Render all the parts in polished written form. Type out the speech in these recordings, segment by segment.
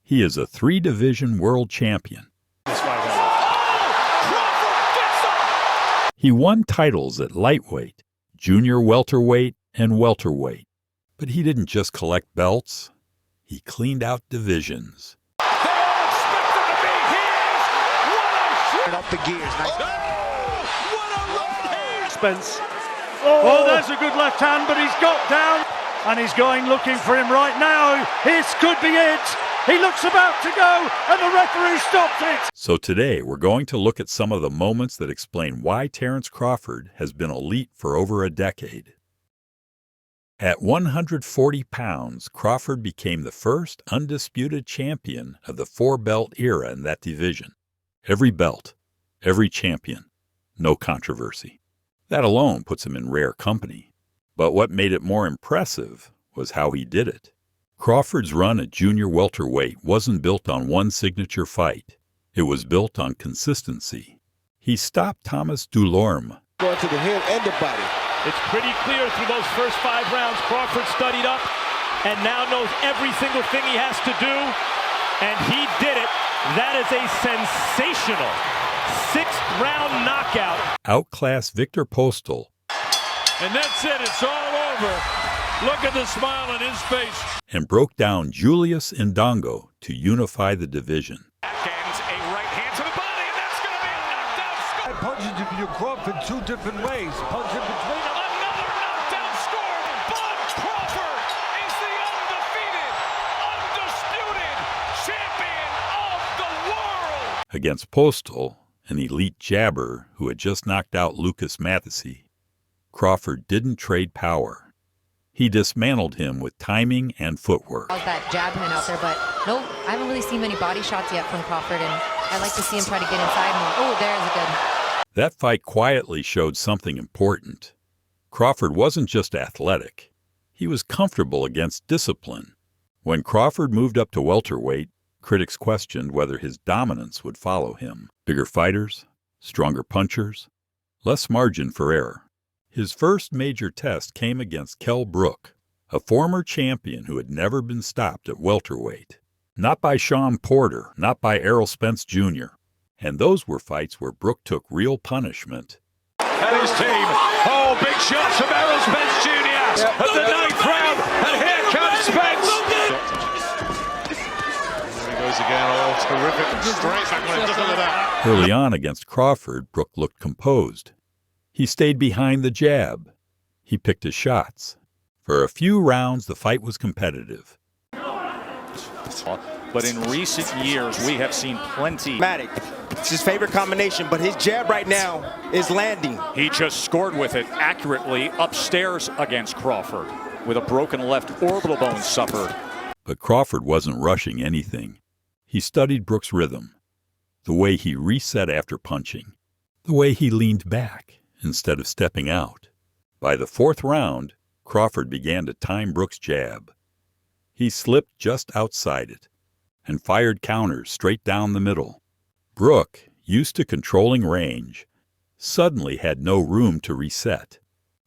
He is a 3-division world champion. He won titles at lightweight, junior welterweight, and welterweight. But he didn't just collect belts. He cleaned out divisions. They all expect him to be his. Up the gears. Nice. What a right hand! Spence. Oh, there's a good left hand, but he's got down. And he's going looking for him right now. This could be it. He looks about to go, and the referee stops it. So today, we're going to look at some of the moments that explain why Terence Crawford has been elite for over a decade. At 140 pounds, Crawford became the first undisputed champion of the 4-belt era in that division. Every belt, every champion, no controversy. That alone puts him in rare company. But what made it more impressive was how he did it. Crawford's run at junior welterweight wasn't built on one signature fight. It was built on consistency. He stopped Thomas Dulorme. Going to the head and the body. It's pretty clear through those first 5 rounds, Crawford studied up and now knows every single thing he has to do, and he did it. That is a sensational 6th-round knockout. Outclassed Victor Postal. And that's it. It's all over. Look at the smile on his face. And broke down Julius Indongo to unify the division. Backhands a right hand to the body, and that's going to be a knockdown score. Punches you Crawford 2 different ways. Punch in between them. Another knockdown score. Bud Crawford is the undefeated, undisputed champion of the world. Against Postal, an elite jabber who had just knocked out Lucas Mathesy, Crawford didn't trade power. He dismantled him with timing and footwork. How's that jab hand out there? But no, I haven't really seen many body shots yet from Crawford, and I like to see him try to get inside more. Oh, there's a good. That fight quietly showed something important. Crawford wasn't just athletic. He was comfortable against discipline. When Crawford moved up to welterweight, critics questioned whether his dominance would follow him. Bigger fighters, stronger punchers, less margin for error. His first major test came against Kell Brook, a former champion who had never been stopped at welterweight. Not by Shawn Porter, not by Errol Spence Jr. And those were fights where Brook took real punishment. And his team. Oh, big shots from Errol Spence Jr. At the 9th round. And here comes Spence. There he goes again. Oh, terrific straight back. Look at that. Early on against Crawford, Brook looked composed. He stayed behind the jab. He picked his shots. For a few rounds, the fight was competitive. But in recent years, we have seen plenty. It's his favorite combination, but his jab right now is landing. He just scored with it accurately upstairs against Crawford with a broken left orbital bone suffered. But Crawford wasn't rushing anything. He studied Brook's rhythm, the way he reset after punching, the way he leaned back instead of stepping out. By the 4th round, Crawford began to time Brook's jab. He slipped just outside it and fired counters straight down the middle. Brook, used to controlling range, suddenly had no room to reset.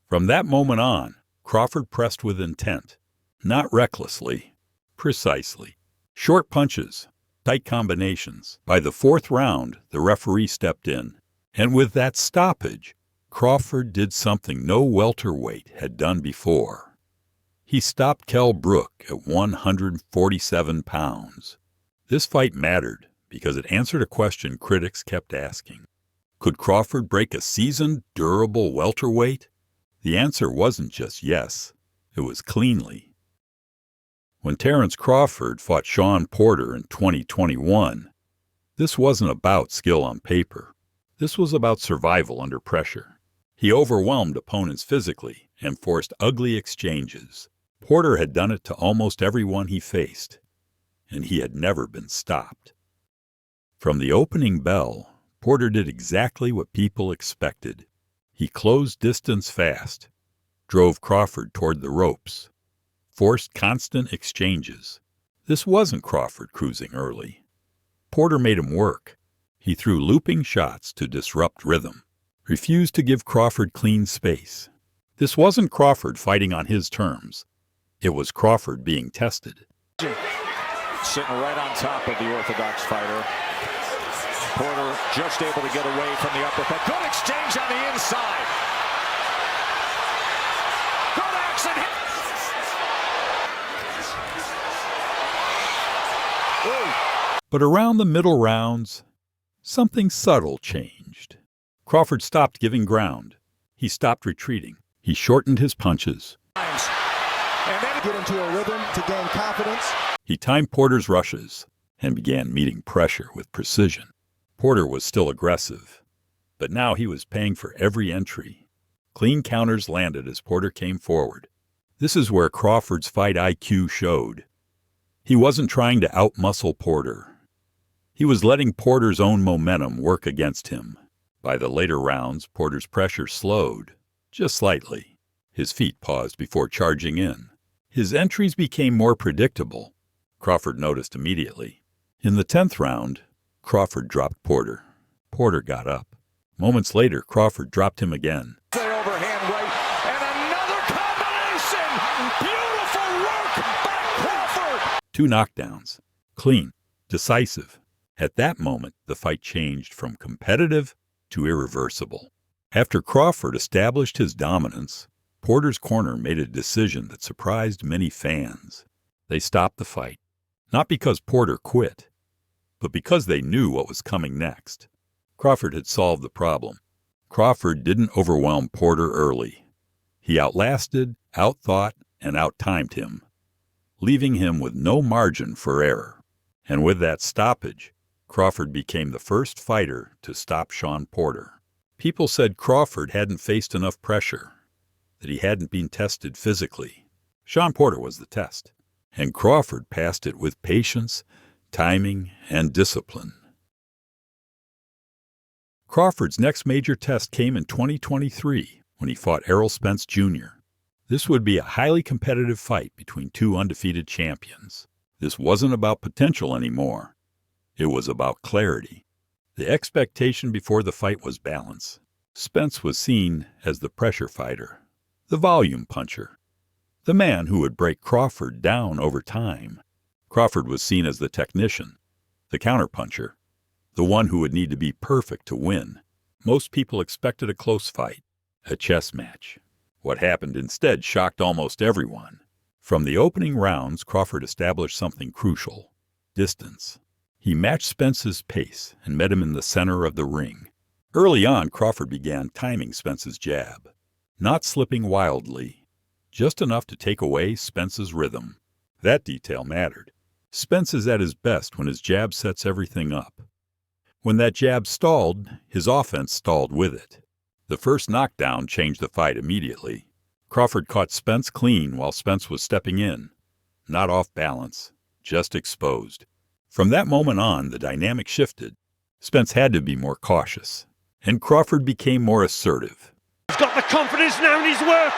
From that moment on, Crawford pressed with intent, not recklessly, precisely. Short punches, tight combinations. By the 4th round, the referee stepped in, and with that stoppage, Crawford did something no welterweight had done before. He stopped Kell Brook at 147 pounds. This fight mattered because it answered a question critics kept asking. Could Crawford break a seasoned, durable welterweight? The answer wasn't just yes, it was cleanly. When Terence Crawford fought Shawn Porter in 2021, this wasn't about skill on paper. This was about survival under pressure. He overwhelmed opponents physically and forced ugly exchanges. Porter had done it to almost everyone he faced, and he had never been stopped. From the opening bell, Porter did exactly what people expected. He closed distance fast, drove Crawford toward the ropes, forced constant exchanges. This wasn't Crawford cruising early. Porter made him work. He threw looping shots to disrupt rhythm, refused to give Crawford clean space. This wasn't Crawford fighting on his terms. It was Crawford being tested. sitting right on top of the orthodox fighter. Porter just able to get away from the uppercut. Good exchange on the inside. Good action hit. But around the middle rounds, something subtle changed. Crawford stopped giving ground. He stopped retreating. He shortened his punches. And then get into a rhythm to gain confidence. He timed Porter's rushes and began meeting pressure with precision. Porter was still aggressive, but now he was paying for every entry. Clean counters landed as Porter came forward. This is where Crawford's fight IQ showed. He wasn't trying to outmuscle Porter. He was letting Porter's own momentum work against him. By the later rounds, Porter's pressure slowed, just slightly. His feet paused before charging in. His entries became more predictable. Crawford noticed immediately. In the 10th round, Crawford dropped Porter. Porter got up. Moments later, Crawford dropped him again. Overhand right, and another combination! Beautiful work by Crawford! 2 knockdowns. Clean. Decisive. At that moment, the fight changed from competitive to irreversible. After Crawford established his dominance, Porter's corner made a decision that surprised many fans. They stopped the fight, not because Porter quit, but because they knew what was coming next. Crawford had solved the problem. Crawford didn't overwhelm Porter early. He outlasted, outthought, and outtimed him, leaving him with no margin for error. And with that stoppage, Crawford became the first fighter to stop Shawn Porter. People said Crawford hadn't faced enough pressure, that he hadn't been tested physically. Shawn Porter was the test, and Crawford passed it with patience, timing, and discipline. Crawford's next major test came in 2023 when he fought Errol Spence Jr. This would be a highly competitive fight between 2 undefeated champions. This wasn't about potential anymore. It was about clarity. The expectation before the fight was balance. Spence was seen as the pressure fighter, the volume puncher, the man who would break Crawford down over time. Crawford was seen as the technician, the counterpuncher, the one who would need to be perfect to win. Most people expected a close fight, a chess match. What happened instead shocked almost everyone. From the opening rounds, Crawford established something crucial: distance. He matched Spence's pace and met him in the center of the ring. Early on, Crawford began timing Spence's jab, not slipping wildly, just enough to take away Spence's rhythm. That detail mattered. Spence is at his best when his jab sets everything up. When that jab stalled, his offense stalled with it. The first knockdown changed the fight immediately. Crawford caught Spence clean while Spence was stepping in. Not off balance, just exposed. From that moment on, the dynamic shifted. Spence had to be more cautious, and Crawford became more assertive. He's got the confidence now in his work.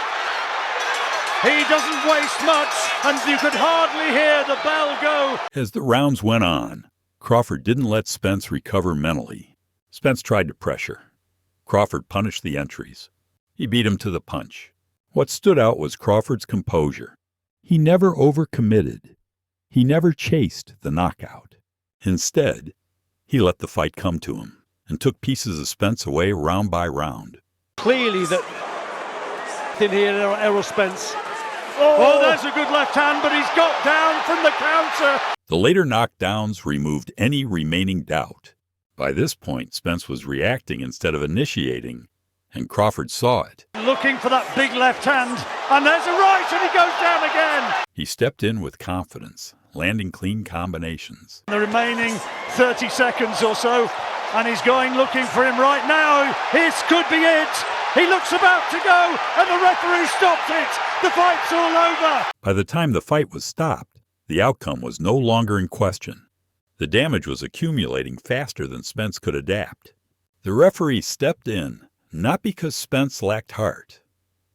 He doesn't waste much, and you could hardly hear the bell go. As the rounds went on, Crawford didn't let Spence recover mentally. Spence tried to pressure. Crawford punished the entries. He beat him to the punch. What stood out was Crawford's composure. He never overcommitted. He never chased the knockout. Instead, he let the fight come to him and took pieces of Spence away round by round. Clearly that in here, Errol Spence. Oh, there's a good left hand, but he's got down from the counter. The later knockdowns removed any remaining doubt. By this point, Spence was reacting instead of initiating, and Crawford saw it. Looking for that big left hand, and there's a right, and he goes down again. He stepped in with confidence, landing clean combinations. The remaining 30 seconds or so, and he's going looking for him right now. This could be it. He looks about to go, and the referee stops it. The fight's all over. By the time the fight was stopped, the outcome was no longer in question. The damage was accumulating faster than Spence could adapt. The referee stepped in, not because Spence lacked heart,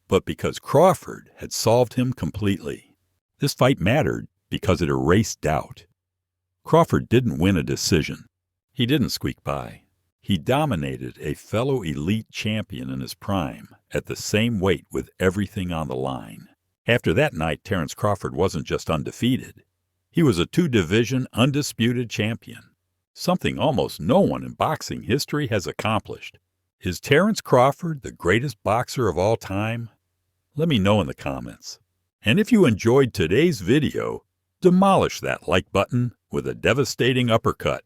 but because Crawford had solved him completely. This fight mattered because it erased doubt. Crawford didn't win a decision. He didn't squeak by. He dominated a fellow elite champion in his prime at the same weight with everything on the line. After that night, Terence Crawford wasn't just undefeated. He was a 2-division undisputed champion, something almost no one in boxing history has accomplished. Is Terence Crawford the greatest boxer of all time? Let me know in the comments. And if you enjoyed today's video, demolish that like button with a devastating uppercut.